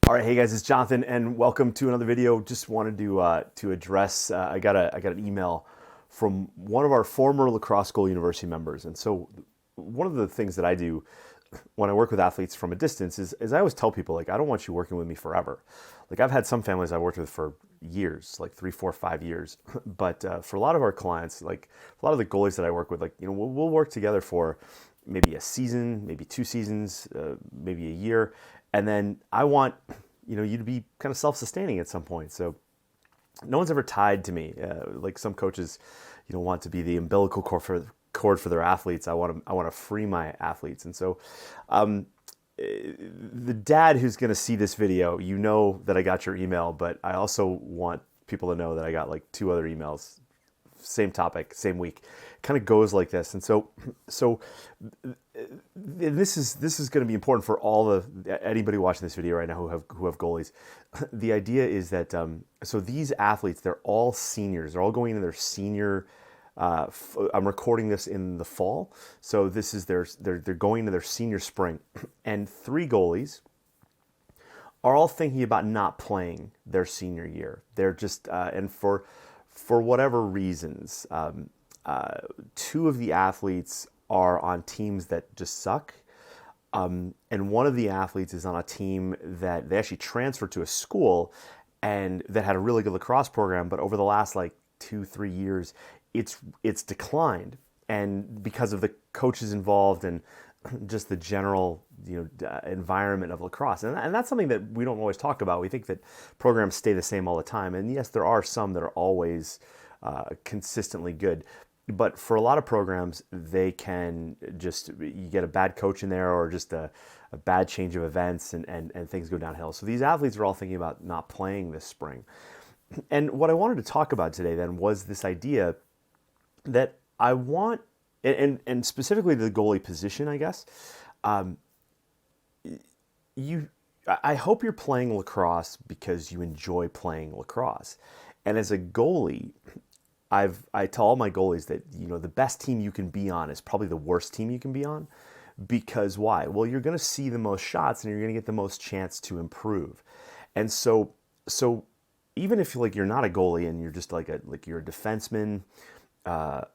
All right, hey guys, it's Jonathan, and welcome to another video. Just wanted to address. I got an email from one of our former Lacrosse Goal University members, and so one of the things that I do when I work with athletes from a distance is I always tell people, like, I don't want you working with me forever. Like, I've had some families I worked with for years, like 3, 4, 5 years, but for a lot of our clients, like a lot of the goalies that I work with, like, we'll work together for maybe a season, maybe 2 seasons, maybe a year. And then I want, you to be kind of self-sustaining at some point. So no one's ever tied to me. Like some coaches, want to be the umbilical cord for their athletes. I want to free my athletes. And so the dad who's going to see this video, that I got your email, but I also want people to know that I got like 2 other emails, same topic, same week. Kind of goes like this. And so this is going to be important for anybody watching this video right now who have goalies. The idea is that so these athletes, they're all seniors. They're all going into their senior. I'm recording this in the fall, so this is they're going into their senior spring, and 3 goalies are all thinking about not playing their senior year. They're just and for whatever reasons, 2 of the athletes are on teams that just suck. And one of the athletes is on a team that they actually transferred to a school and that had a really good lacrosse program, but over the last like 2-3 years, it's declined. And because of the coaches involved and just the general environment of lacrosse, and that's something that we don't always talk about. We think that programs stay the same all the time, and yes, there are some that are always consistently good. But for a lot of programs, they can you get a bad coach in there or just a bad change of events and things go downhill. So these athletes are all thinking about not playing this spring. And what I wanted to talk about today then was this idea that I want, and specifically the goalie position, I guess. I hope you're playing lacrosse because you enjoy playing lacrosse. And as a goalie, I tell all my goalies that the best team you can be on is probably the worst team you can be on. Because why? Well, you're going to see the most shots and you're going to get the most chance to improve. And so even if you're not a goalie and you're just you're a defenseman,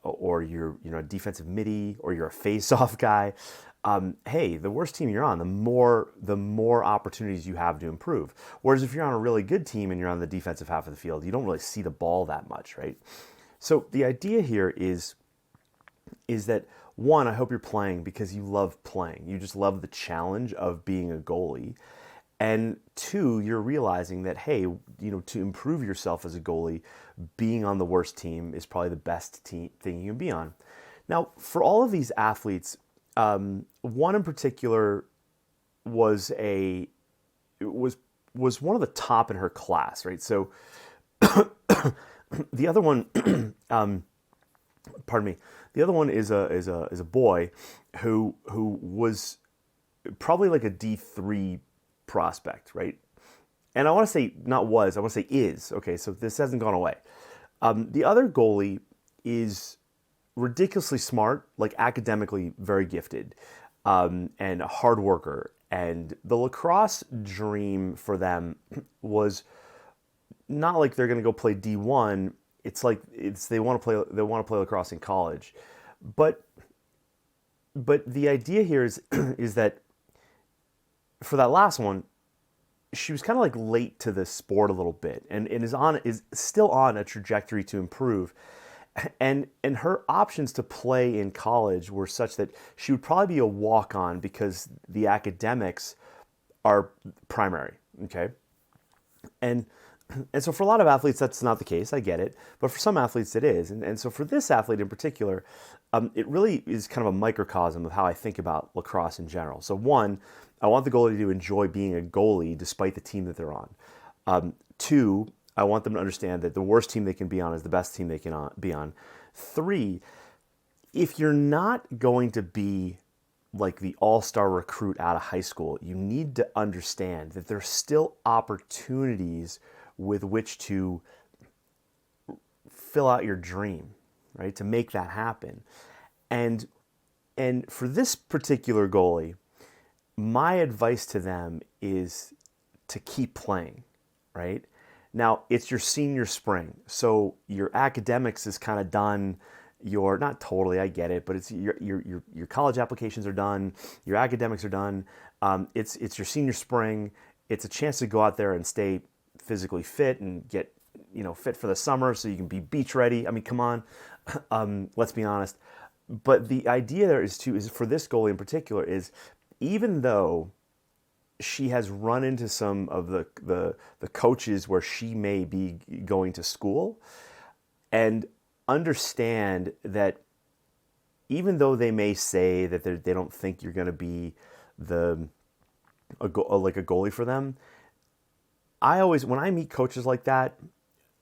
or you're a defensive midi, or you're a face-off guy, hey, the worse team you're on, the more opportunities you have to improve. Whereas if you're on a really good team and you're on the defensive half of the field, you don't really see the ball that much, right? So the idea here is that, one, I hope you're playing because you love playing. You just love the challenge of being a goalie. And 2, you're realizing that, hey, to improve yourself as a goalie, being on the worst team is probably the best thing you can be on. Now, for all of these athletes, one in particular was one of the top in her class, right? So the other one, pardon me, the other one is a boy who was probably like a D3 prospect, right? And I want to say I want to say is. Okay, so this hasn't gone away. The other goalie is ridiculously smart, like academically very gifted, and a hard worker. And the lacrosse dream for them was not like they're going to go play D1. It's like they want to play lacrosse in college. But the idea here is that for that last one, she was kind of like late to the sport a little bit, and is still on a trajectory to improve. And her options to play in college were such that she would probably be a walk-on because the academics are primary, okay? And so for a lot of athletes, that's not the case. I get it. But for some athletes, it is. And so for this athlete in particular, it really is kind of a microcosm of how I think about lacrosse in general. So 1, I want the goalie to enjoy being a goalie despite the team that they're on. 2, I want them to understand that the worst team they can be on is the best team they can be on. 3, if you're not going to be like the all-star recruit out of high school, you need to understand that there's still opportunities with which to fill out your dream, right? To make that happen. And for this particular goalie, my advice to them is to keep playing, right? Now, it's your senior spring, so your academics is kind of done. Your not totally, I get it, but it's your college applications are done, your academics are done. It's your senior spring. It's a chance to go out there and stay physically fit and get fit for the summer, so you can be beach ready. I mean, come on, let's be honest. But the idea there is for this goalie in particular is even though she has run into some of the coaches where she may be going to school, and understand that even though they may say that they don't think you're going to be like a goalie for them, I always, when I meet coaches like that,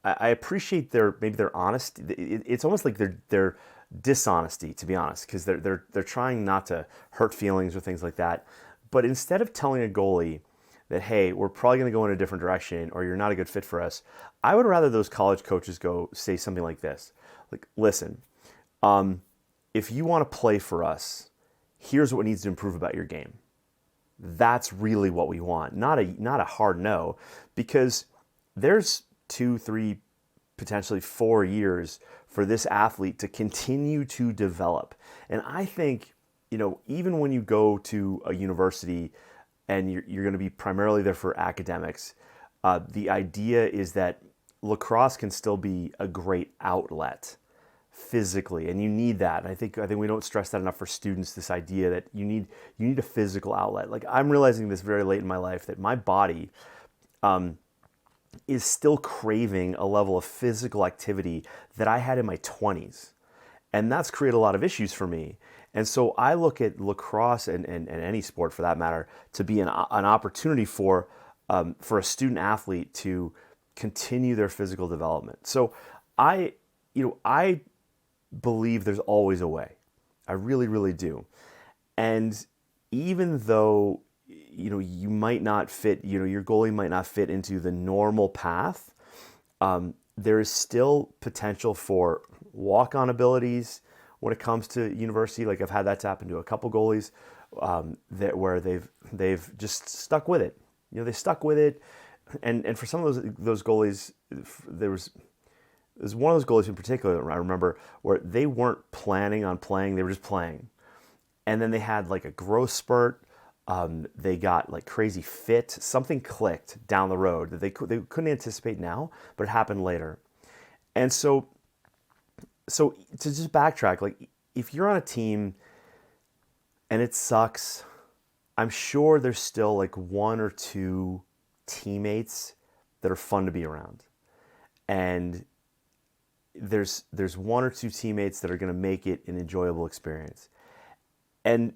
I appreciate their honesty. It's almost like their dishonesty, to be honest, because they're trying not to hurt feelings or things like that. But instead of telling a goalie that, hey, we're probably going to go in a different direction or you're not a good fit for us, I would rather those college coaches go say something like this. Like, listen, if you want to play for us, here's what needs to improve about your game. That's really what we want. Not a hard no, because there's 2, 3, potentially 4 years for this athlete to continue to develop. And I think, even when you go to a university and you're going to be primarily there for academics, the idea is that lacrosse can still be a great outlet physically, and you need that. And I think we don't stress that enough for students, this idea that you need a physical outlet. Like, I'm realizing this very late in my life that my body is still craving a level of physical activity that I had in my 20s. And that's created a lot of issues for me. And so I look at lacrosse and any sport for that matter to be an opportunity for a student athlete to continue their physical development. So I believe there's always a way. I really, really do. And even though you might not fit, your goalie might not fit into the normal path, there is still potential for walk-on abilities when it comes to university. Like, I've had that happen to a couple goalies where they've just stuck with it. They stuck with it, and for some of those goalies, there's one of those goalies in particular I remember where they weren't planning on playing; they were just playing, and then they had like a growth spurt. They got like crazy fit. Something clicked down the road that they couldn't anticipate now, but it happened later. And so to just backtrack, like, if you're on a team and it sucks, I'm sure there's still like 1 or 2 teammates that are fun to be around. And there's 1 or 2 teammates that are going to make it an enjoyable experience.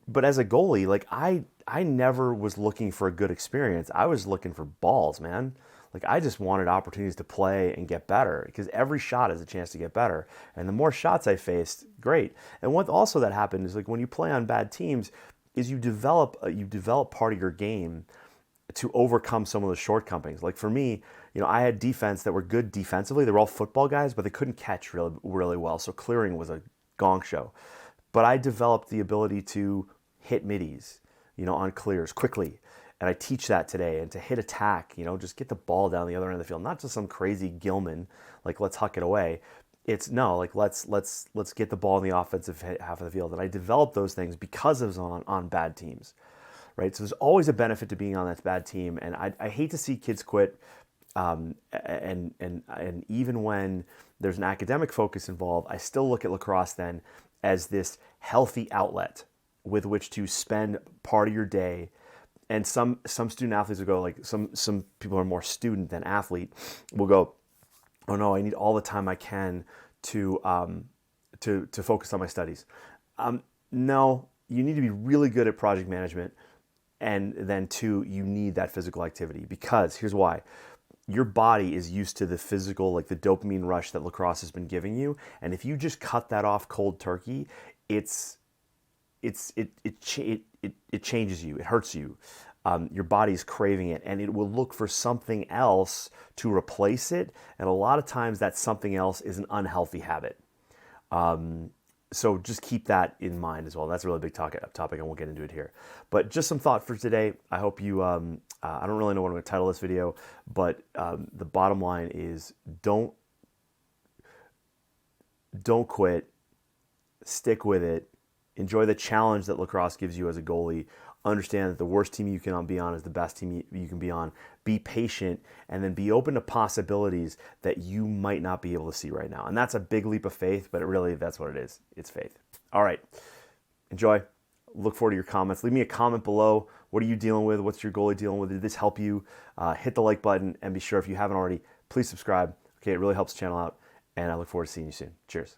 But as a goalie, like, I never was looking for a good experience. I was looking for balls, man. Like, I just wanted opportunities to play and get better, because every shot is a chance to get better. And the more shots I faced, great. And what also that happened is, like, when you play on bad teams, is you develop part of your game to overcome some of the shortcomings. Like, for me, I had defense that were good defensively. They were all football guys, but they couldn't catch really, really well. So clearing was a gong show. But I developed the ability to hit middies, on clears quickly. And I teach that today. And to hit attack, just get the ball down the other end of the field. Not just some crazy Gilman, like, let's huck it away. It's no, like, let's get the ball in the offensive half of the field. And I developed those things because I was on bad teams, right? So there's always a benefit to being on that bad team. And I hate to see kids quit. And even when there's an academic focus involved, I still look at lacrosse then as this healthy outlet with which to spend part of your day. And some student athletes will go, like, some people are more student than athlete, will go, oh no, I need all the time I can to focus on my studies. No, you need to be really good at project management, and then 2, you need that physical activity, because here's why. Your body is used to the physical, like the dopamine rush that lacrosse has been giving you, and if you just cut that off cold turkey, it changes you. It hurts you. Your body's craving it, and it will look for something else to replace it. And a lot of times that something else is an unhealthy habit. So just keep that in mind as well. That's a really big topic. I won't get into it here, but just some thought for today. I hope you I don't really know what I'm going to title this video, but the bottom line is don't quit. Stick with it. Enjoy the challenge that lacrosse gives you as a goalie. Understand that the worst team you can be on is the best team you can be on. Be patient, and then be open to possibilities that you might not be able to see right now. And that's a big leap of faith, but that's what it is. It's faith. All right. Enjoy. Look forward to your comments. Leave me a comment below. What are you dealing with? What's your goalie dealing with? Did this help you? Hit the like button, and be sure, if you haven't already, please subscribe. Okay, it really helps the channel out, and I look forward to seeing you soon. Cheers.